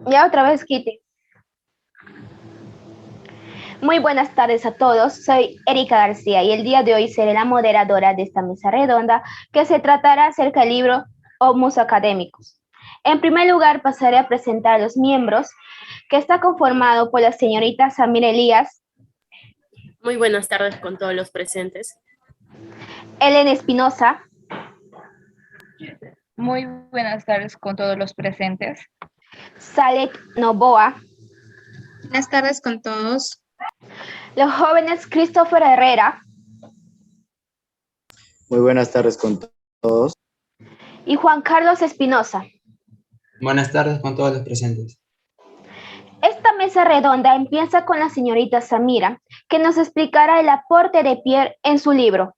Ya otra vez, Kitty. Muy buenas tardes a todos. Soy Erika García y el día de hoy seré la moderadora de esta mesa redonda que se tratará acerca del libro Homus Academicus. En primer lugar, pasaré a presentar a los miembros, que está conformado por la señorita Samir Elías. Muy buenas tardes con todos los presentes. Ellen Espinosa. Muy buenas tardes con todos los presentes. Salek Novoa. Buenas tardes con todos. Los jóvenes Christopher Herrera. Muy buenas tardes con todos. Y Juan Carlos Espinosa. Buenas tardes con todos los presentes. Esta mesa redonda empieza con la señorita Samira, que nos explicará el aporte de Pierre en su libro.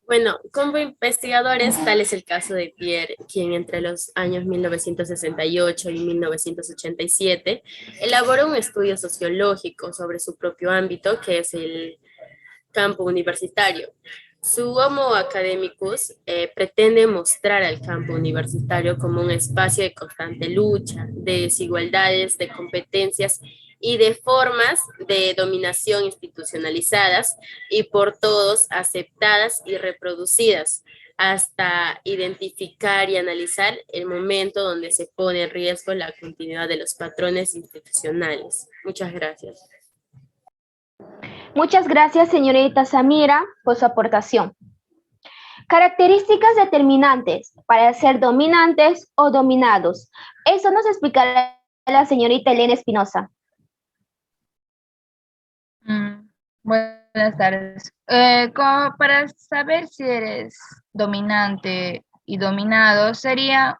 Bueno, como investigadores, tal es el caso de Pierre, quien entre los años 1968 y 1987 elaboró un estudio sociológico sobre su propio ámbito, que es el campo universitario. Su Homo Academicus pretende mostrar al campo universitario como un espacio de constante lucha, de desigualdades, de competencias y de formas de dominación institucionalizadas y por todos aceptadas y reproducidas, hasta identificar y analizar el momento donde se pone en riesgo la continuidad de los patrones institucionales. Muchas gracias. Muchas gracias, señorita Samira, por su aportación. Características determinantes para ser dominantes o dominados. Eso nos explicará la señorita Elena Espinosa. Buenas tardes. Como para saber si eres dominante y dominado, sería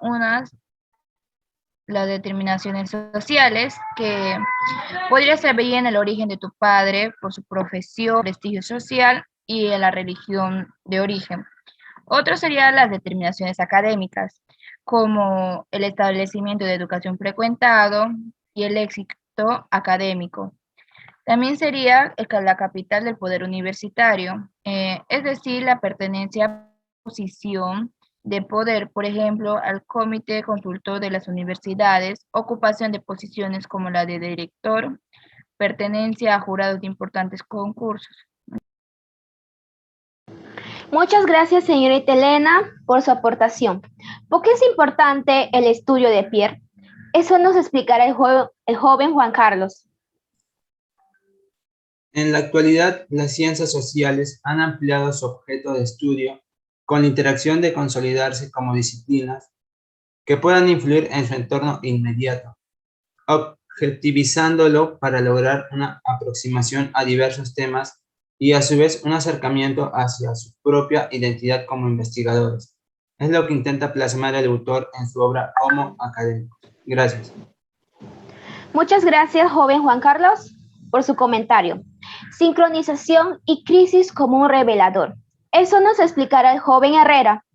las determinaciones sociales, que podría ser bien el origen de tu padre por su profesión, prestigio social y la religión de origen. Otro serían las determinaciones académicas, como el establecimiento de educación frecuentado y el éxito académico. También sería la capital del poder universitario, es decir, la pertenencia a posición de poder, por ejemplo, al comité consultor de las universidades, ocupación de posiciones como la de director, pertenencia a jurados de importantes concursos. Muchas gracias, señorita Elena, por su aportación. ¿Por qué es importante el estudio de Pierre? Eso nos explicará el joven Juan Carlos. En la actualidad, las ciencias sociales han ampliado su objeto de estudio con la interacción de consolidarse como disciplinas que puedan influir en su entorno inmediato, objetivizándolo para lograr una aproximación a diversos temas y a su vez un acercamiento hacia su propia identidad como investigadores. Es lo que intenta plasmar el autor en su obra Homo Academicus. Gracias. Muchas gracias, joven Juan Carlos, por su comentario. Sincronización y crisis como un revelador. Eso nos explicará el joven Herrera.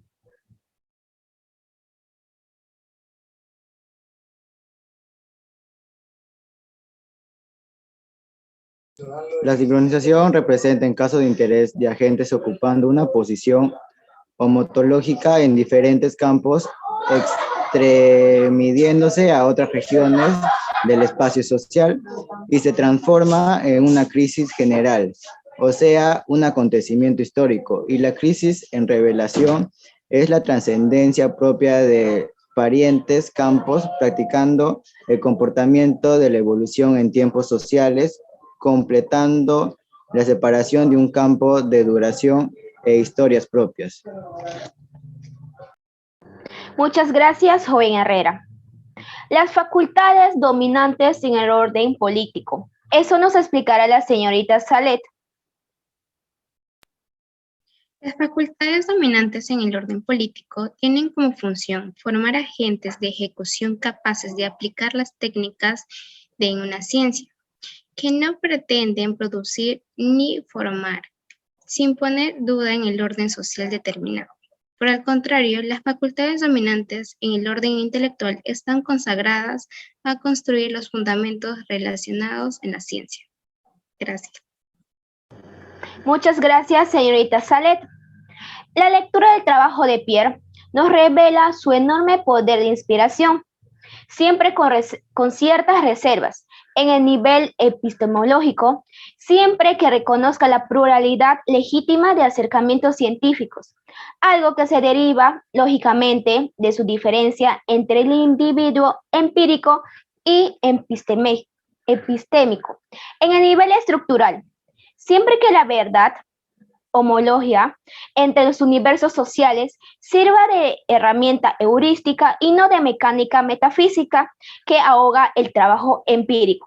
La sincronización representa en caso de interés de agentes ocupando una posición homotológica en diferentes campos, extremidiéndose a otras regiones del espacio social y se transforma en una crisis general, o sea, un acontecimiento histórico, y la crisis en revelación es la trascendencia propia de parientes campos practicando el comportamiento de la evolución en tiempos sociales, completando la separación de un campo de duración e historias propias. Muchas gracias, joven Herrera. Las facultades dominantes en el orden político. Eso nos explicará la señorita Salet. Las facultades dominantes en el orden político tienen como función formar agentes de ejecución capaces de aplicar las técnicas de una ciencia, que no pretenden producir ni formar, sin poner duda en el orden social determinado. Por el contrario, las facultades dominantes en el orden intelectual están consagradas a construir los fundamentos relacionados en la ciencia. Gracias. Muchas gracias, señorita Salet. La lectura del trabajo de Pierre nos revela su enorme poder de inspiración. siempre con ciertas reservas. En el nivel epistemológico, siempre que reconozca la pluralidad legítima de acercamientos científicos, algo que se deriva, lógicamente, de su diferencia entre el individuo empírico y epistémico. En el nivel estructural, siempre que la verdad, homología entre los universos sociales sirva de herramienta heurística y no de mecánica metafísica que ahoga el trabajo empírico.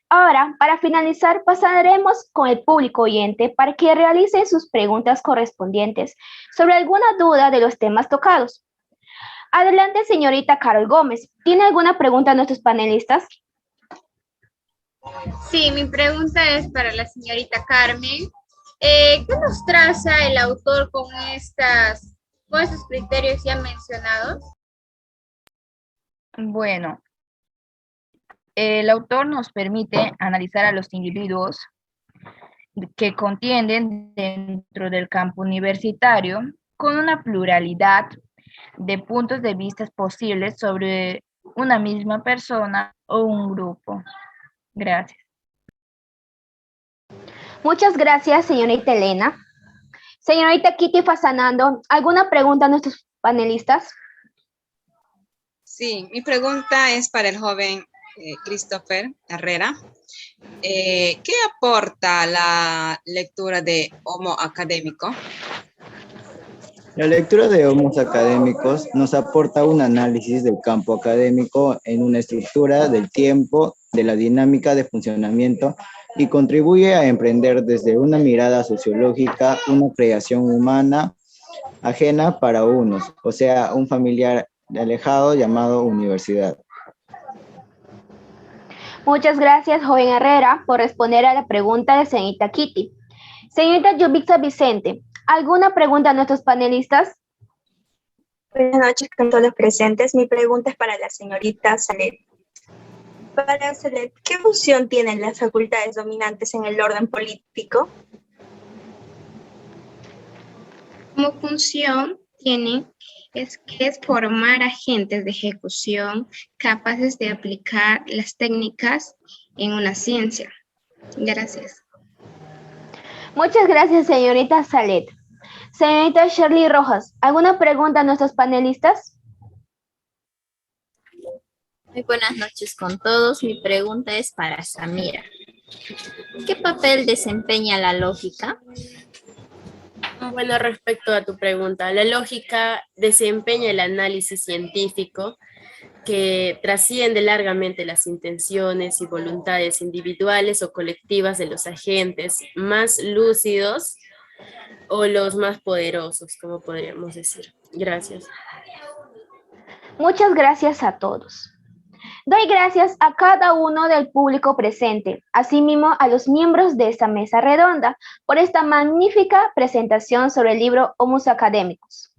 Ahora, para finalizar, pasaremos con el público oyente para que realice sus preguntas correspondientes sobre alguna duda de los temas tocados. Adelante, señorita Carol Gómez. ¿Tiene alguna pregunta a nuestros panelistas? Sí, mi pregunta es para la señorita Carmen. ¿Qué nos traza el autor con estos criterios ya mencionados? Bueno, el autor nos permite analizar a los individuos que contienden dentro del campo universitario con una pluralidad de puntos de vista posibles sobre una misma persona o un grupo. Gracias. Muchas gracias, señorita Elena. Señorita Kitty Fasanando, ¿alguna pregunta a nuestros panelistas? Sí, mi pregunta es para el joven Christopher Herrera. ¿Qué aporta la lectura de Homo Académico? La lectura de Homos Académicos nos aporta un análisis del campo académico en una estructura del tiempo, de la dinámica de funcionamiento y contribuye a emprender desde una mirada sociológica una creación humana ajena para unos, o sea, un familiar alejado llamado universidad. Muchas gracias, joven Herrera, por responder a la pregunta de señorita Kitty. Señorita Yubixa Vicente, ¿alguna pregunta a nuestros panelistas? Buenas noches con todos los presentes. Mi pregunta es para la señorita Salet. Para Salet, ¿qué función tienen las facultades dominantes en el orden político? Como función tienen es formar agentes de ejecución capaces de aplicar las técnicas en una ciencia. Gracias. Muchas gracias, señorita Salet. Señorita Shirley Rojas, ¿alguna pregunta a nuestros panelistas? Muy buenas noches con todos. Mi pregunta es para Samira. ¿Qué papel desempeña la lógica? Bueno, respecto a tu pregunta, la lógica desempeña el análisis científico que trasciende largamente las intenciones y voluntades individuales o colectivas de los agentes más lúcidos o los más poderosos, como podríamos decir. Gracias. Muchas gracias a todos. Doy gracias a cada uno del público presente, asimismo a los miembros de esta mesa redonda, por esta magnífica presentación sobre el libro Homus Académicos.